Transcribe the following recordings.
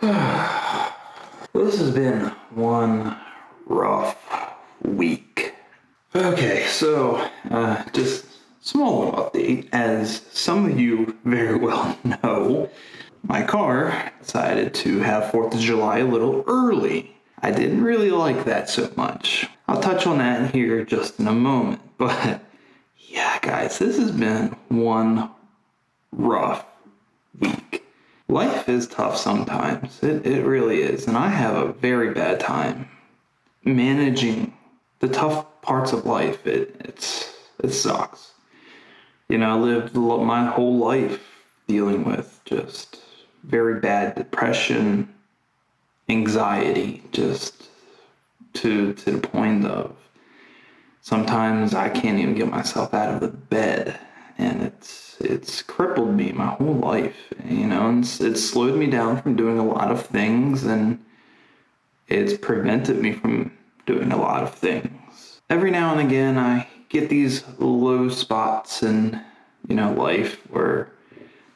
This has been one rough week. Okay, so just small little update. As some of you very well know, my car decided to have 4th of July a little early. I didn't really like that so much. I'll touch on that here just in a moment. But yeah, guys, this has been one rough week. Life is tough sometimes. It really is. And I have a very bad time managing the tough parts of life. It sucks. You know, I lived my whole life dealing with just very bad depression, anxiety, just to the point of sometimes I can't even get myself out of the bed, and it's crippled me my whole life, you know, and it's slowed me down from doing a lot of things, and it's prevented me from doing a lot of things. Every now and again, I get these low spots in, life where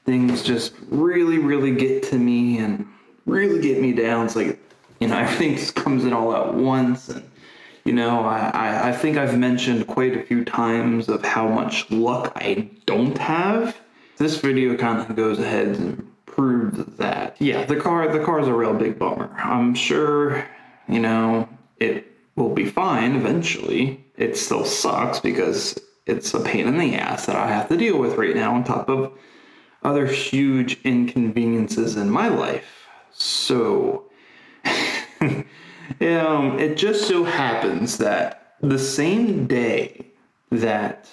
things just really, really get to me and really get me down. It's like, everything just comes in all at once. And, I think I've mentioned quite a few times of how much luck I don't have. This video kind of goes ahead and proves that. Yeah, the car's a real big bummer. I'm sure, it will be fine eventually. It still sucks because it's a pain in the ass that I have to deal with right now on top of other huge inconveniences in my life. So, it just so happens that the same day that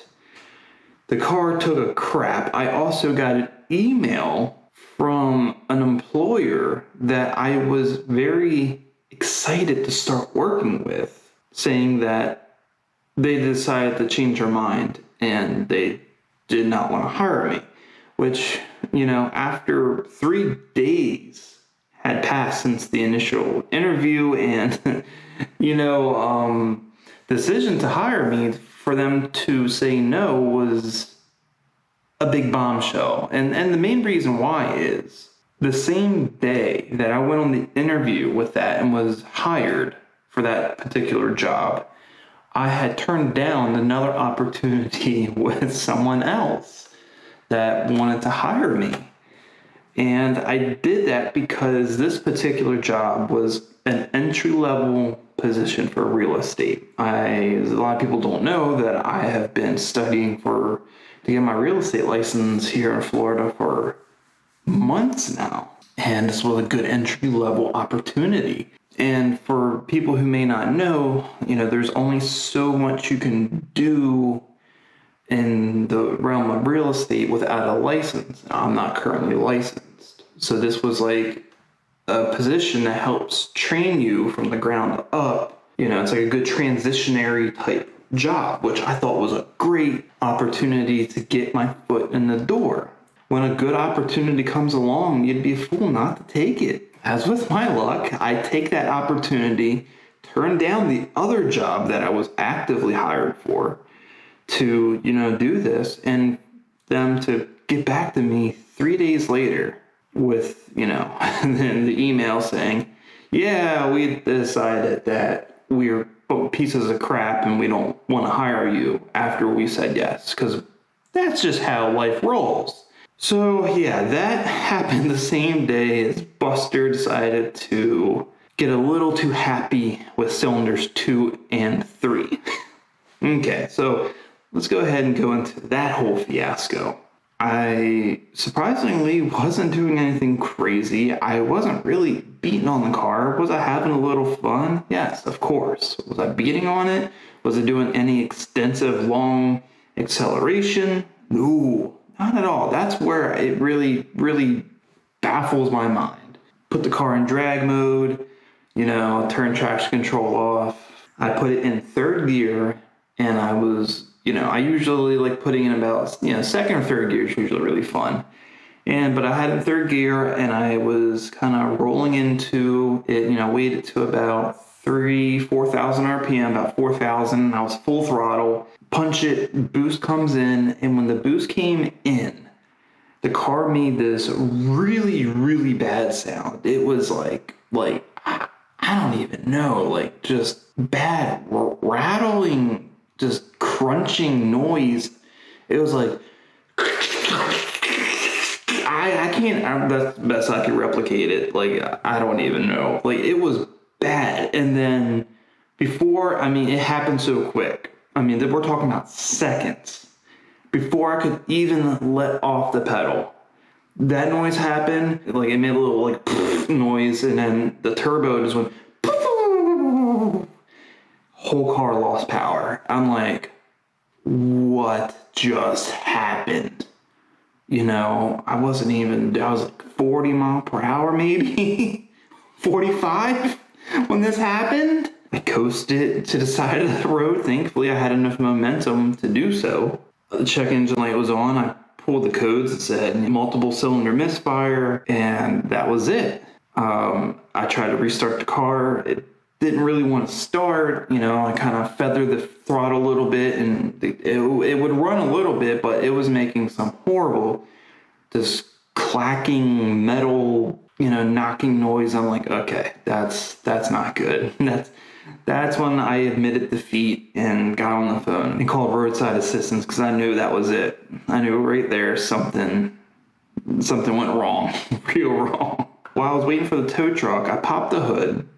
the car took a crap, I also got an email from an employer that I was very excited to start working with, saying that they decided to change their mind and they did not want to hire me, which, after 3 days had passed since the initial interview and, decision to hire me, for them to say no was a big bombshell. And the main reason why is the same day that I went on the interview with that and was hired for that particular job, I had turned down another opportunity with someone else that wanted to hire me. And I did that because this particular job was an entry-level position for real estate. A lot of people don't know that I have been studying to get my real estate license here in Florida for months now. And this was a good entry-level opportunity. And for people who may not know, there's only so much you can do in the realm of real estate without a license. I'm not currently licensed. So this was like a position that helps train you from the ground up. It's like a good transitionary type job, which I thought was a great opportunity to get my foot in the door. When a good opportunity comes along, you'd be a fool not to take it. As with my luck, I take that opportunity, turn down the other job that I was actively hired for to, do this, and them to get back to me 3 days later with, the email saying, yeah, we decided that we're pieces of crap and we don't want to hire you after we said yes, because that's just how life rolls. So yeah, that happened the same day as Buster decided to get a little too happy with cylinders 2 and 3. Okay, so let's go ahead and go into that whole fiasco. I surprisingly wasn't doing anything crazy. I wasn't really beating on the car. Was I having a little fun? Yes, of course. Was I beating on it? Was I doing any extensive long acceleration? No, not at all. That's where it really, really baffles my mind. Put the car in drag mode, turn traction control off. I put it in third gear, and I was, I usually like putting in about, second or third gear is usually really fun. But I had it in third gear, and I was kind of rolling into it, waited to about 4,000 RPM, about 4,000. I was full throttle, punch it, boost comes in. And when the boost came in, the car made this really, really bad sound. It was like I don't even know, like just bad rattling, just crunching noise. It was like I can't. That's the best I can replicate it. Like I don't even know. Like it was bad. And then before, I mean, it happened so quick. I mean, we're talking about seconds before I could even let off the pedal. That noise happened. Like it made a little like noise, and then the turbo just went. Whole car lost power. I'm like, what just happened? You know, I was like 40 mile per hour, maybe 45 when this happened. I coasted to the side of the road. Thankfully, I had enough momentum to do so. The check engine light was on. I pulled the codes that said multiple cylinder misfire, and that was it. I tried to restart the car. It didn't really want to start. You know, I kind of feathered the throttle a little bit, and it would run a little bit, but it was making some horrible, just clacking metal, you know, knocking noise. I'm like, okay, that's not good. That's when I admitted defeat and got on the phone and called roadside assistance, because I knew that was it. I knew right there something went wrong, real wrong. While I was waiting for the tow truck, I popped the hood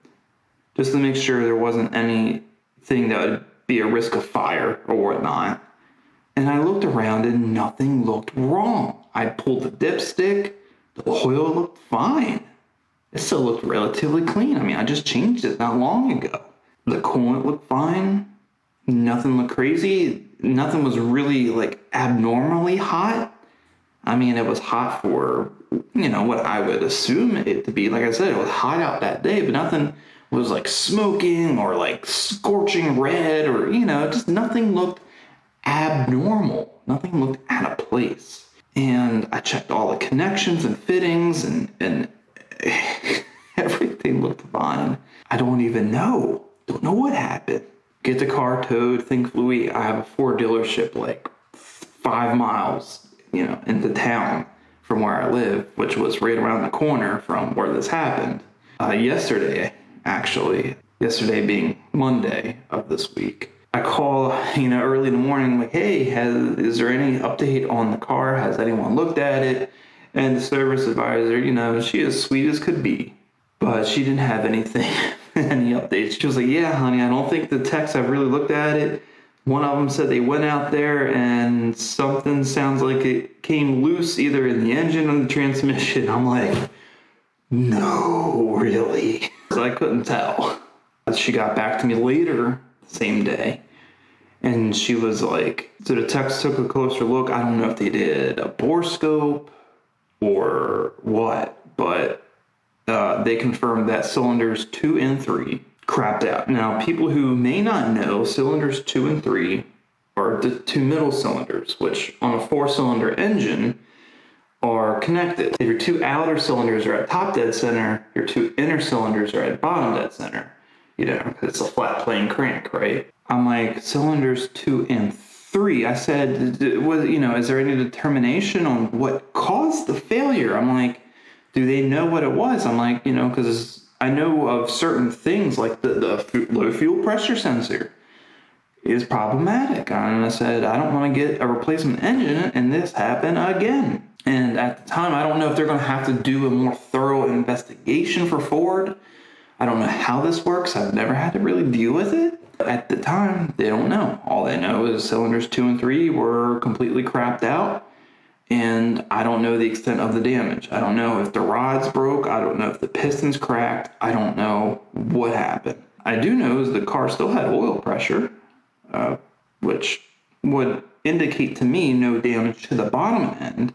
just to make sure there wasn't anything that would be a risk of fire or whatnot. And I looked around and nothing looked wrong. I pulled the dipstick, the oil looked fine. It still looked relatively clean. I mean, I just changed it not long ago. The coolant looked fine. Nothing looked crazy. Nothing was really like abnormally hot. I mean, it was hot for, you know, what I would assume it to be. Like I said, it was hot out that day, but nothing was like smoking or like scorching red, or, you know, just nothing looked abnormal. Nothing looked out of place. And I checked all the connections and fittings, and everything looked fine. I don't even know. Don't know what happened. Get the car towed. Thankfully, I have a Ford dealership like 5 miles, you know, into town from where I live, which was right around the corner from where this happened. Yesterday being Monday of this week, I call, you know, early in the morning, like, hey, is there any update on the car? Has anyone looked at it? And the service advisor, you know, she is sweet as could be, but she didn't have anything, any updates. She was like, yeah, honey, I don't think the techs have really looked at it. One of them said they went out there and something sounds like it came loose either in the engine or the transmission. I'm like, no, really? So I couldn't tell. She got back to me later, same day, and she was like, so the techs took a closer look. I don't know if they did a bore scope or what, but they confirmed that cylinders 2 and 3 crapped out. Now, people who may not know, cylinders 2 and 3 are the 2 middle cylinders, which on a 4-cylinder engine are connected. If your 2 outer cylinders are at top dead center, your 2 inner cylinders are at bottom dead center. You know, because it's a flat plane crank, right? I'm like, cylinders 2 and 3. I said, is there any determination on what caused the failure? I'm like, do they know what it was? I'm like, you know, because I know of certain things like the low fuel pressure sensor is problematic. And I said, I don't want to get a replacement engine and this happen again. And at the time, I don't know if they're going to have to do a more thorough investigation for Ford. I don't know how this works. I've never had to really deal with it. At the time, they don't know. All they know is cylinders 2 and 3 were completely crapped out. And I don't know the extent of the damage. I don't know if the rods broke. I don't know if the pistons cracked. I don't know what happened. I do know is the car still had oil pressure, which would indicate to me no damage to the bottom end.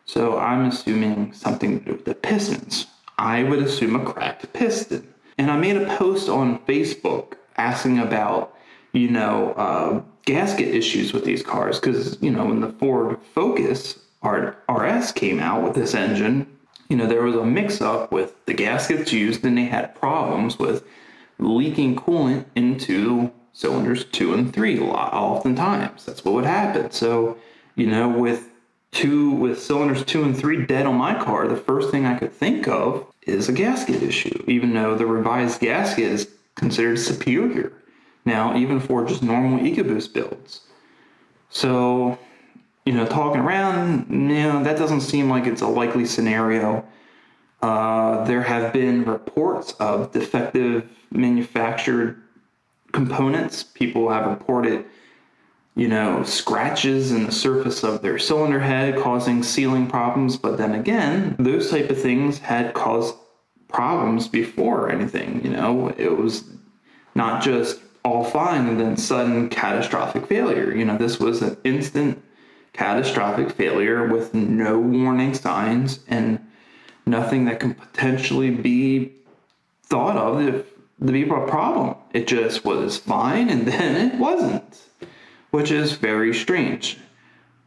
So I'm assuming something to do with the pistons. I would assume a cracked piston. And I made a post on Facebook asking about, gasket issues with these cars. Because, when the Ford Focus RS came out with this engine, there was a mix-up with the gaskets used, and they had problems with leaking coolant into cylinders 2 and 3 oftentimes. That's what would happen. So, with with cylinders 2 and 3 dead on my car, the first thing I could think of is a gasket issue, even though the revised gasket is considered superior now, even for just normal EcoBoost builds. So, talking around, that doesn't seem like it's a likely scenario. There have been reports of defective manufactured components. People have reported scratches in the surface of their cylinder head causing sealing problems. But then again, those type of things had caused problems before anything. It was not just all fine and then sudden catastrophic failure. This was an instant catastrophic failure with no warning signs and nothing that can potentially be thought of to be a problem. It just was fine and then it wasn't, which is very strange.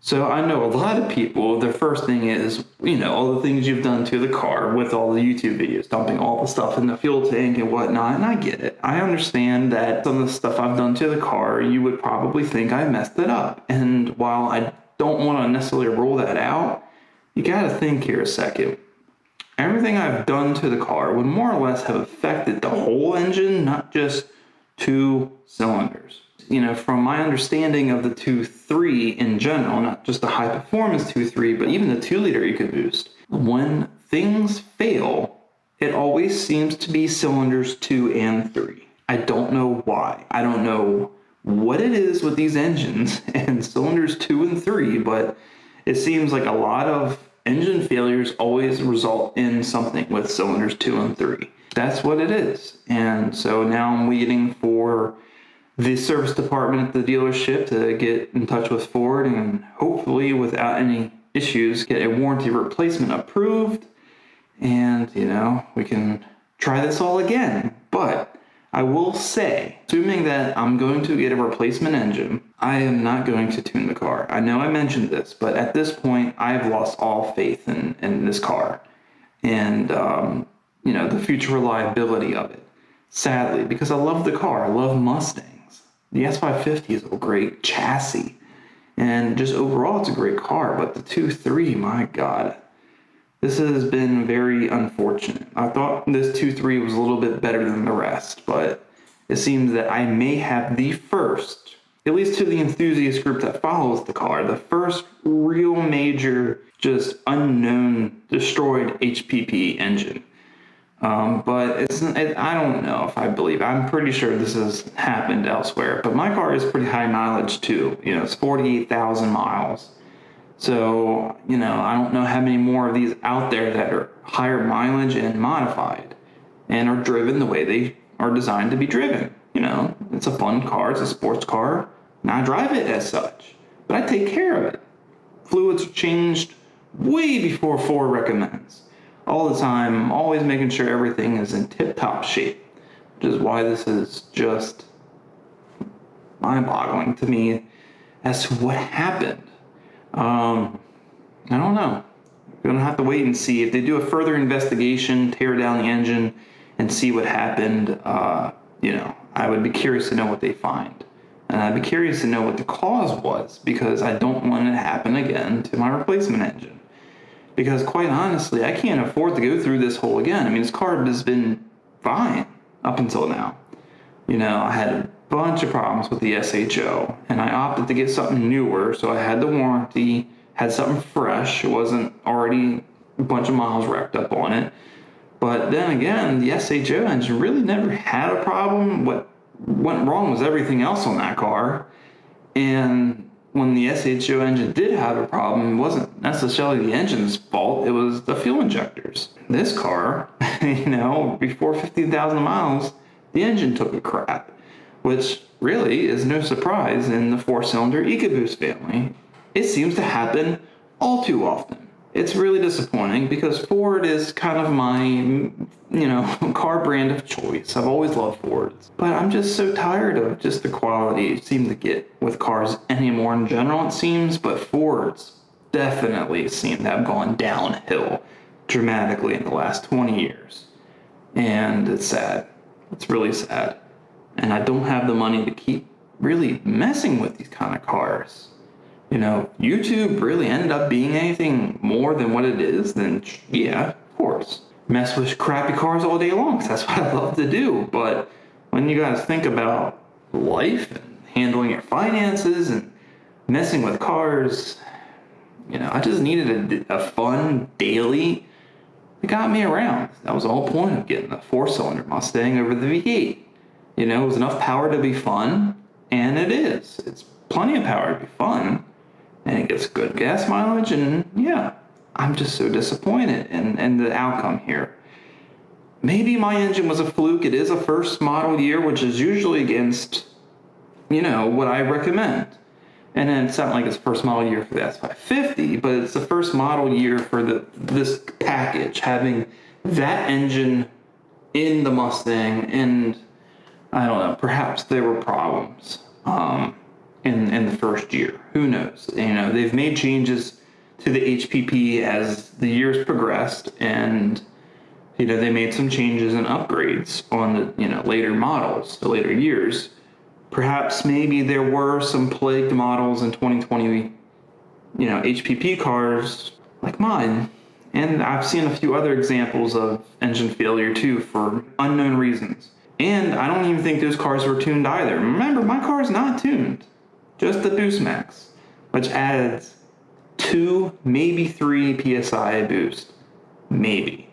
So I know a lot of people, their first thing is, all the things you've done to the car with all the YouTube videos, dumping all the stuff in the fuel tank and whatnot, and I get it. I understand that some of the stuff I've done to the car, you would probably think I messed it up. And while I don't want to necessarily rule that out, you got to think here a second. Everything I've done to the car would more or less have affected the whole engine, not just 2 cylinders. From my understanding of the 2.3 in general, not just the high performance 2.3, but even the 2-liter EcoBoost, when things fail, it always seems to be cylinders 2 and 3. I don't know why. I don't know what it is with these engines and cylinders 2 and 3, but it seems like a lot of engine failures always result in something with cylinders 2 and 3. That's what it is. And so now I'm waiting for the service department at the dealership to get in touch with Ford and hopefully without any issues get a warranty replacement approved, and we can try this all again. But I will say, assuming that I'm going to get a replacement engine, I am not going to tune the car. I know I mentioned this, but at this point I've lost all faith in this car and the future reliability of it, sadly, because I love the car. I love Mustangs. The S550 is a great chassis, and just overall it's a great car, but the 2.3, my God, this has been very unfortunate. I thought this 2.3 was a little bit better than the rest, but it seems that I may have the first, at least to the enthusiast group that follows the car, the first real major, just unknown, destroyed HPP engine. But I don't know if I believe it. I'm pretty sure this has happened elsewhere, but my car is pretty high mileage too. It's 48,000 miles. So, I don't know how many more of these out there that are higher mileage and modified and are driven the way they are designed to be driven. It's a fun car. It's a sports car, and I drive it as such, but I take care of it. Fluids are changed way before Ford recommends. All the time, always making sure everything is in tip-top shape, which is why this is just mind-boggling to me as to what happened. I don't know. We're going to have to wait and see. If they do a further investigation, tear down the engine, and see what happened, I would be curious to know what they find. And I'd be curious to know what the cause was, because I don't want it to happen again to my replacement engine. Because quite honestly, I can't afford to go through this whole again. I mean, this car has been fine up until now. I had a bunch of problems with the SHO, and I opted to get something newer, so I had the warranty, had something fresh. It wasn't already a bunch of miles racked up on it. But then again, the SHO engine really never had a problem. What went wrong was everything else on that car. And when the SHO engine did have a problem, it wasn't necessarily the engine's fault, it was the fuel injectors. This car, before 15,000 miles, the engine took a crap, which really is no surprise in the 4-cylinder EcoBoost family. It seems to happen all too often. It's really disappointing because Ford is kind of my, car brand of choice. I've always loved Fords. But I'm just so tired of just the quality you seem to get with cars anymore in general, it seems. But Fords definitely seem to have gone downhill dramatically in the last 20 years. And it's sad. It's really sad. And I don't have the money to keep really messing with these kind of cars. YouTube really ended up being anything more than what it is, then yeah, of course. Mess with crappy cars all day long, 'cause that's what I love to do. But when you guys think about life and handling your finances and messing with cars, I just needed a fun daily that got me around. That was the whole point of getting the 4-cylinder Mustang over the V8. It was enough power to be fun, and it is. It's plenty of power to be fun, and it gets good gas mileage, and yeah, I'm just so disappointed in the outcome here. Maybe my engine was a fluke. It is a first model year, which is usually against, what I recommend. And then it's not like it's first model year for the S550, but it's the first model year for this package, having that engine in the Mustang. And I don't know, perhaps there were problems in the first year. Who knows? They've made changes to the HPP as the years progressed, and they made some changes and upgrades on the later models, the later years. Perhaps maybe there were some plagued models in 2020, HPP cars like mine. And I've seen a few other examples of engine failure too for unknown reasons. And I don't even think those cars were tuned either. Remember, my car is not tuned. Just the Boost Max, which adds 2, maybe 3 PSI boost. Maybe.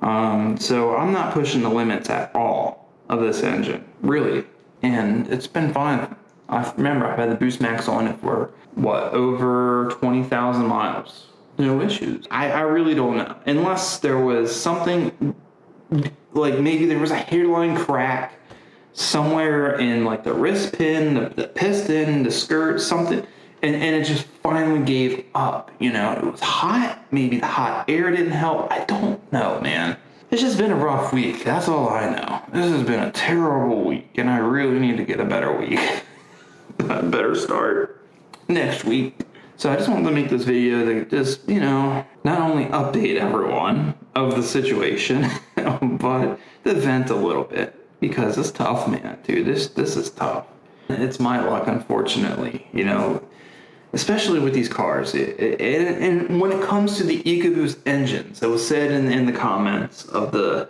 So I'm not pushing the limits at all of this engine, really. And it's been fine. I remember I've had the Boost Max on it for, over 20,000 miles. No issues. I really don't know. Unless there was something, like maybe there was a hairline crack somewhere in like the wrist pin, the piston, the skirt, something. And it just finally gave up. It was hot. Maybe the hot air didn't help. I don't know, man. It's just been a rough week. That's all I know. This has been a terrible week, and I really need to get a better week. A better start next week. So I just wanted to make this video to just, not only update everyone of the situation, but to vent a little bit. Because it's tough, man, dude. This is tough. It's my luck, unfortunately, especially with these cars. And when it comes to the EcoBoost engines, it was said in the comments of the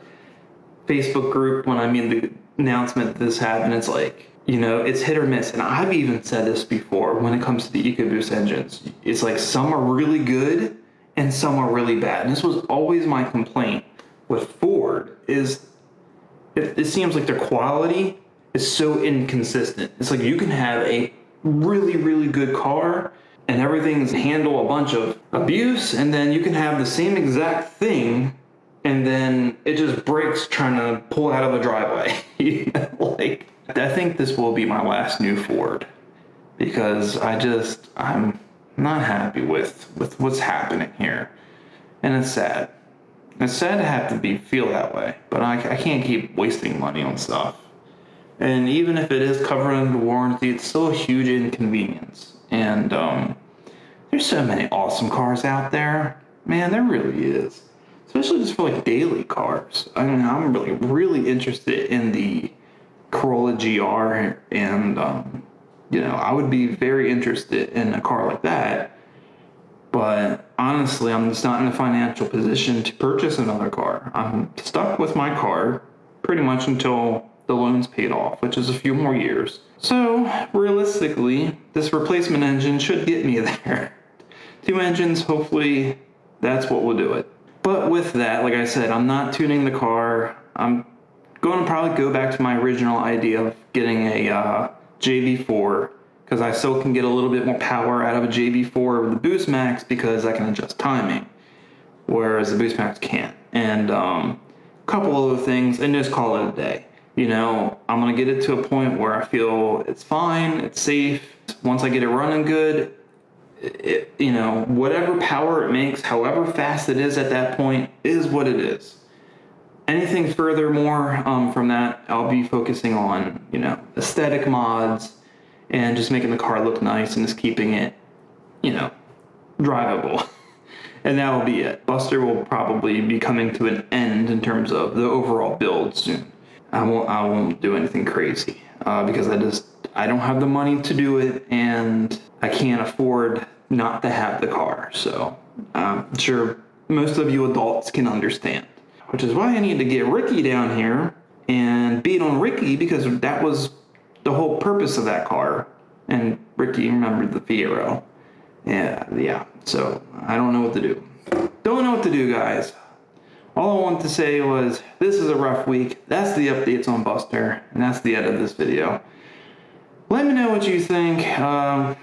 Facebook group when I made the announcement that this happened, it's like, it's hit or miss. And I've even said this before when it comes to the EcoBoost engines. It's like some are really good and some are really bad. And this was always my complaint with Ford is it seems like their quality is so inconsistent. It's like you can have a really, really good car and everything's handle a bunch of abuse, and then you can have the same exact thing and then it just breaks trying to pull out of a driveway. Like, I think this will be my last new Ford because I'm not happy with what's happening here. And it's sad. It's sad to have to feel that way, but I can't keep wasting money on stuff. And even if it is covered under warranty, it's still a huge inconvenience. And there's so many awesome cars out there. Man, there really is. Especially just for like daily cars. I mean, I'm really, really interested in the Corolla GR, and I would be very interested in a car like that. But honestly, I'm just not in a financial position to purchase another car. I'm stuck with my car pretty much until the loan's paid off, which is a few more years. So realistically, this replacement engine should get me there. 2 engines, hopefully that's what will do it. But with that, like I said, I'm not tuning the car. I'm going to probably go back to my original idea of getting a JB4, because I still can get a little bit more power out of a JB4 over the Boost Max because I can adjust timing, whereas the Boost Max can't. And a couple other things, and just call it a day. I'm going to get it to a point where I feel it's fine, it's safe. Once I get it running good, whatever power it makes, however fast it is at that point, is what it is. Anything furthermore from that, I'll be focusing on, aesthetic mods and just making the car look nice and just keeping it, drivable. And that will be it. Buster will probably be coming to an end in terms of the overall build soon. I won't do anything crazy because I don't have the money to do it, and I can't afford not to have the car. So I'm sure most of you adults can understand. Which is why I need to get Ricky down here and beat on Ricky, because that was the whole purpose of that car. And Ricky remembered the Fiero. Yeah. So I don't know what to do. Don't know what to do, guys. All I wanted to say was, this is a rough week. That's the updates on Buster, and that's the end of this video. Let me know what you think.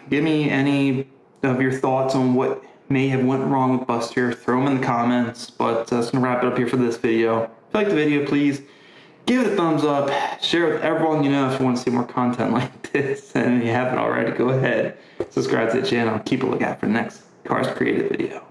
Give me any of your thoughts on what may have went wrong with Buster. Throw them in the comments. But that's going to wrap it up here for this video. If you like the video, please give it a thumbs up. Share it with everyone you know if you want to see more content like this. And if you haven't already, go ahead. Subscribe to the channel. Keep a lookout for the next Karz Created video.